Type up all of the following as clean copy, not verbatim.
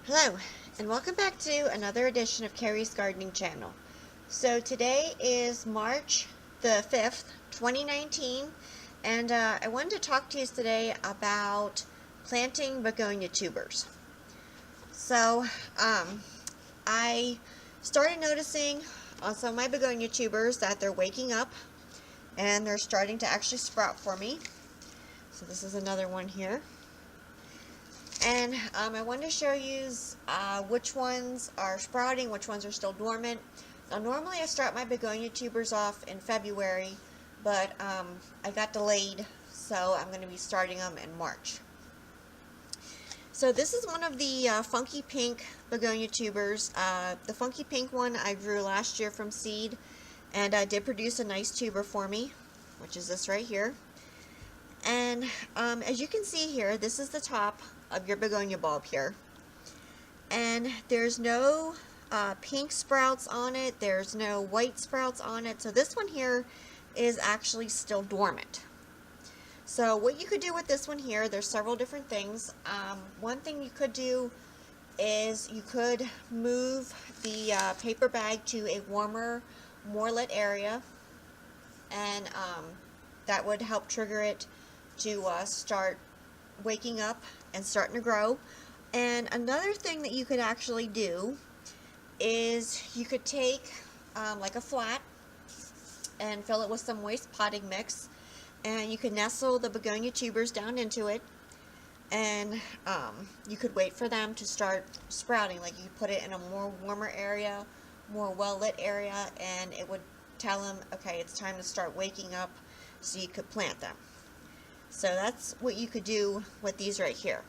Hello, and welcome back to another edition of Carrie's Gardening Channel. So today is March the 5th, 2019, and I wanted to talk to you today about planting begonia tubers. So, I started noticing on some of my begonia tubers that they're waking up and they're starting to actually sprout for me. So this is another one here. And I wanted to show you which ones are sprouting, which ones are still dormant. Now normally I start my begonia tubers off in February, but I got delayed, so I'm going to be starting them in March. So this is one of the funky pink begonia tubers. The funky pink one I grew last year from seed, and did produce a nice tuber for me, which is this right here. And as you can see here, this is the top of your begonia bulb here, and there's no pink sprouts on it, there's no white sprouts on it, so this one here is actually still dormant. So what you could do with this one here, there's several different things. One thing you could do is you could move the paper bag to a warmer, more lit area, and that would help trigger it to start waking up and starting to grow. And another thing that you could actually do is you could take like a flat and fill it with some moist potting mix, and you could nestle the begonia tubers down into it, and you could wait for them to start sprouting. Like you could put it in a more warmer area, more well lit area, and it would tell them, okay, it's time to start waking up, so you could plant them. So that's what you could do with these right here.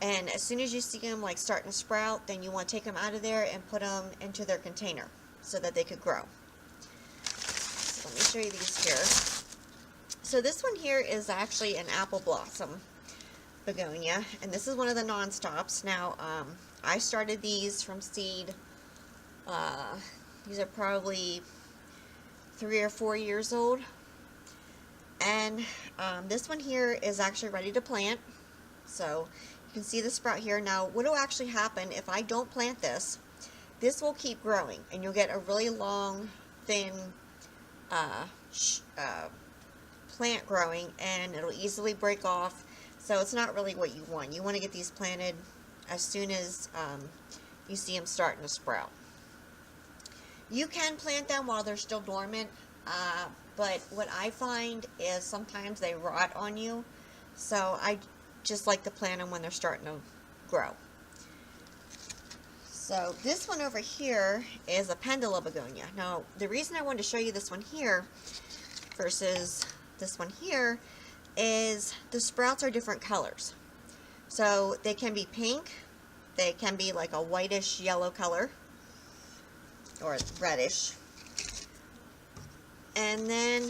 And as soon as you see them like starting to sprout, then you want to take them out of there and put them into their container so that they could grow. So let me show you these here. So this one here is actually an apple blossom begonia, and this is one of the non-stops. Now I started these from seed. These are probably 3 or 4 years old. And this one here is actually ready to plant. So you can see the sprout here. Now what will actually happen if I don't plant this, this will keep growing and you'll get a really long, thin plant growing, and it'll easily break off. So it's not really what you want. You want to get these planted as soon as you see them starting to sprout. You can plant them while they're still dormant. But what I find is sometimes they rot on you, so I just like to plant them when they're starting to grow. So this one over here is a pendula begonia. Now the reason I wanted to show you this one here versus this one here is the sprouts are different colors. So they can be pink, they can be like a whitish yellow color, or reddish. And then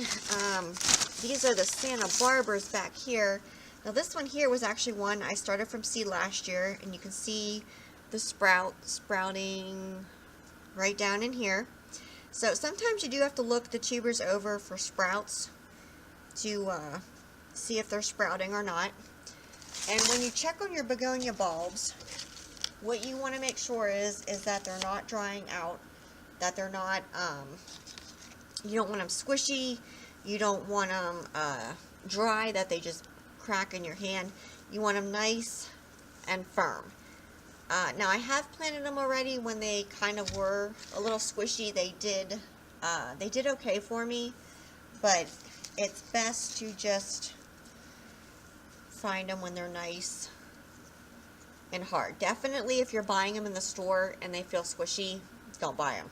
these are the Santa Barbaras back here. Now this one here was actually one I started from seed last year, and you can see the sprouting right down in here. So sometimes you do have to look the tubers over for sprouts to see if they're sprouting or not. And when you check on your begonia bulbs, what you want to make sure is that they're not drying out, that they're not you don't want them squishy, you don't want them dry, that they just crack in your hand. You want them nice and firm. Now I have planted them already when they kind of were a little squishy. They did okay for me, but it's best to just find them when they're nice and hard. Definitely if you're buying them in the store and they feel squishy, don't buy them.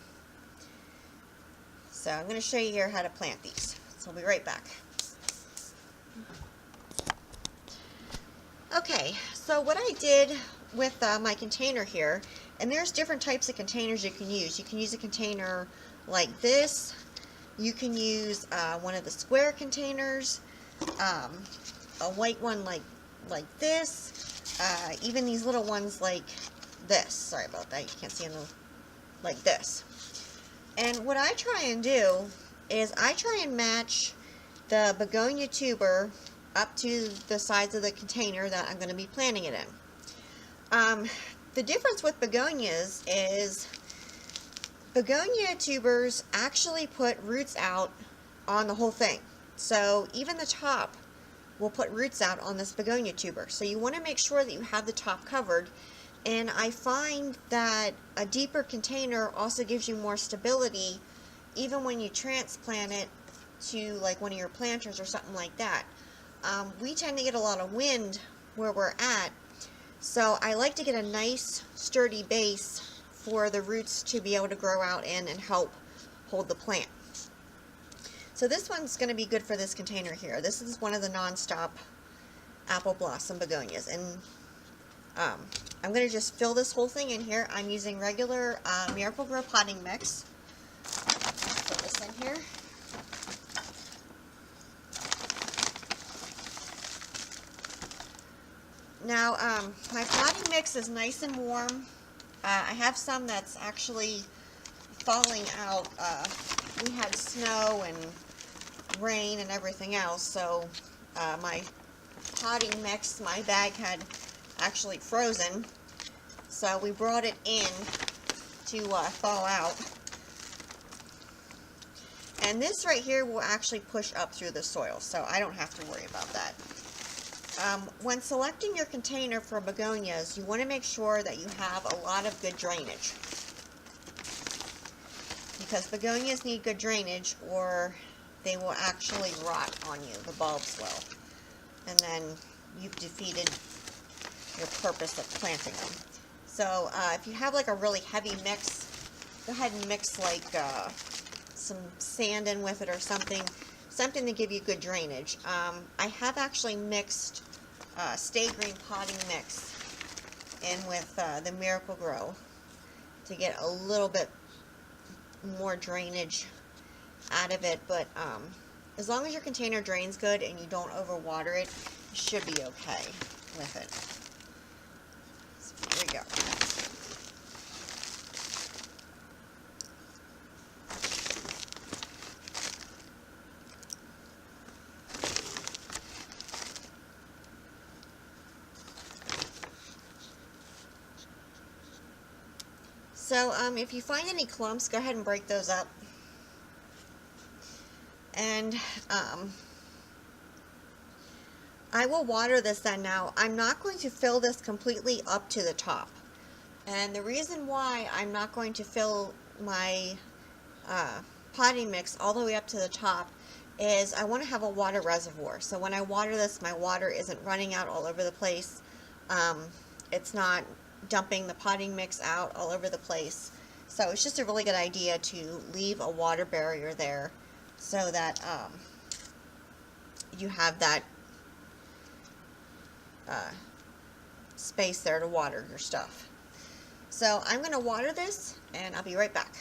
So I'm going to show you here how to plant these. So I'll be right back. Okay, so what I did with my container here, and there's different types of containers you can use. You can use a container like this. You can use one of the square containers, a white one like this, even these little ones like this. Sorry about that, you can't see them like this. And what I try and do is I try and match the begonia tuber up to the size of the container that I'm going to be planting it in. the difference with begonias is begonia tubers actually put roots out on the whole thing. So even the top will put roots out on this begonia tuber. So you want to make sure that you have the top covered. And I find that a deeper container also gives you more stability even when you transplant it to like one of your planters or something like that. We tend to get a lot of wind where we're at, so I like to get a nice sturdy base for the roots to be able to grow out in and help hold the plant. So this one's going to be good for this container here. This is one of the non-stop apple blossom begonias, and I'm going to just fill this whole thing in here. I'm using regular Miracle-Gro potting mix. Put this in here. Now, my potting mix is nice and warm. I have some that's actually falling out. We had snow and rain and everything else, so my potting mix, my bag had actually frozen. So we brought it in to thaw out. And this right here will actually push up through the soil, so I don't have to worry about that. When selecting your container for begonias, you want to make sure that you have a lot of good drainage, because begonias need good drainage or they will actually rot on you, the bulbs will, and then you've defeated your purpose of planting them. So if you have like a really heavy mix, go ahead and mix like some sand in with it or something to give you good drainage. I have actually mixed Stay Green potting mix in with the Miracle-Gro to get a little bit more drainage out of it, but as long as your container drains good and you don't overwater it, you should be okay with it. So here we go. So if you find any clumps, go ahead and break those up. And I will water this then now. I'm not going to fill this completely up to the top. And the reason why I'm not going to fill my potting mix all the way up to the top is I want to have a water reservoir. So when I water this, my water isn't running out all over the place. It's not dumping the potting mix out all over the place. So it's just a really good idea to leave a water barrier there so that you have that space there to water your stuff. So I'm going to water this and I'll be right back.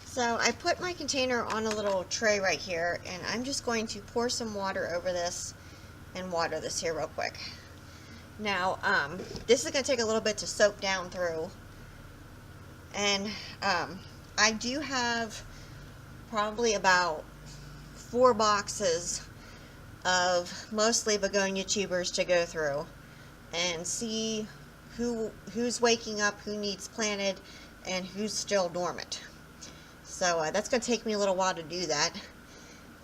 So I put my container on a little tray right here, and I'm just going to pour some water over this and water this here real quick. Now, this is going to take a little bit to soak down through, and I do have probably about 4 boxes of mostly begonia tubers to go through and see who's waking up, who needs planted, and who's still dormant. So that's going to take me a little while to do that,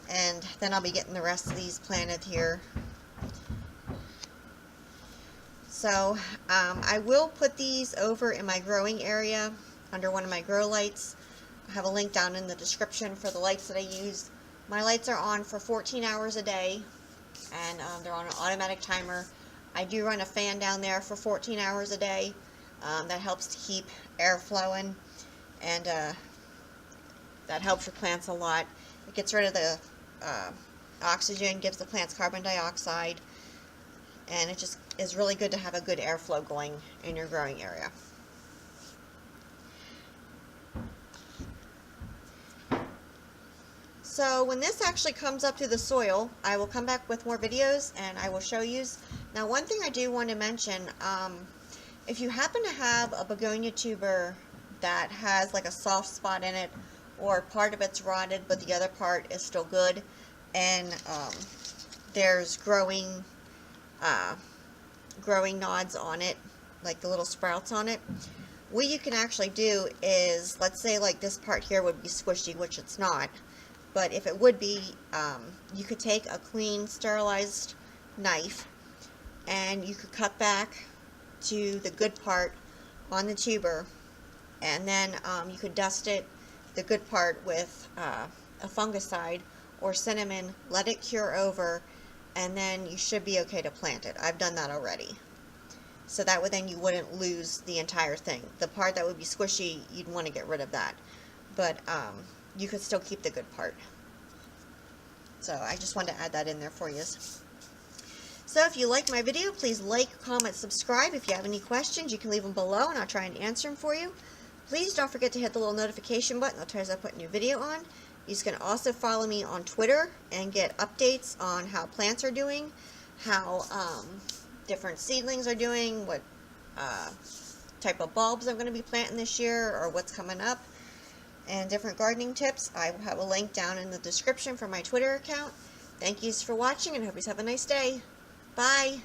and then I'll be getting the rest of these planted here. So I will put these over in my growing area under one of my grow lights. I have a link down in the description for the lights that I use. My lights are on for 14 hours a day, and they're on an automatic timer. I do run a fan down there for 14 hours a day. That helps to keep air flowing, and that helps your plants a lot. It gets rid of the oxygen, gives the plants carbon dioxide, and it just is really good to have a good airflow going in your growing area. So when this actually comes up to the soil, I will come back with more videos and I will show you. Now, one thing I do want to mention, if you happen to have a begonia tuber that has like a soft spot in it, or part of it's rotted but the other part is still good, and there's growing nodes on it, like the little sprouts on it. What you can actually do is, let's say like this part here would be squishy, which it's not, but if it would be, you could take a clean sterilized knife and you could cut back to the good part on the tuber, and then you could dust it, the good part, with a fungicide or cinnamon, let it cure over, and then you should be okay to plant it. I've done that already. So that way then you wouldn't lose the entire thing. The part that would be squishy, you'd want to get rid of that. But you could still keep the good part. So I just wanted to add that in there for you. So if you like my video, please like, comment, subscribe. If you have any questions, you can leave them below and I'll try and answer them for you. Please don't forget to hit the little notification button. That'll tell you as I put a new video on. You can also follow me on Twitter and get updates on how plants are doing, how different seedlings are doing, what type of bulbs I'm going to be planting this year or what's coming up, and different gardening tips. I will have a link down in the description for my Twitter account. Thank you for watching and I hope you have a nice day. Bye.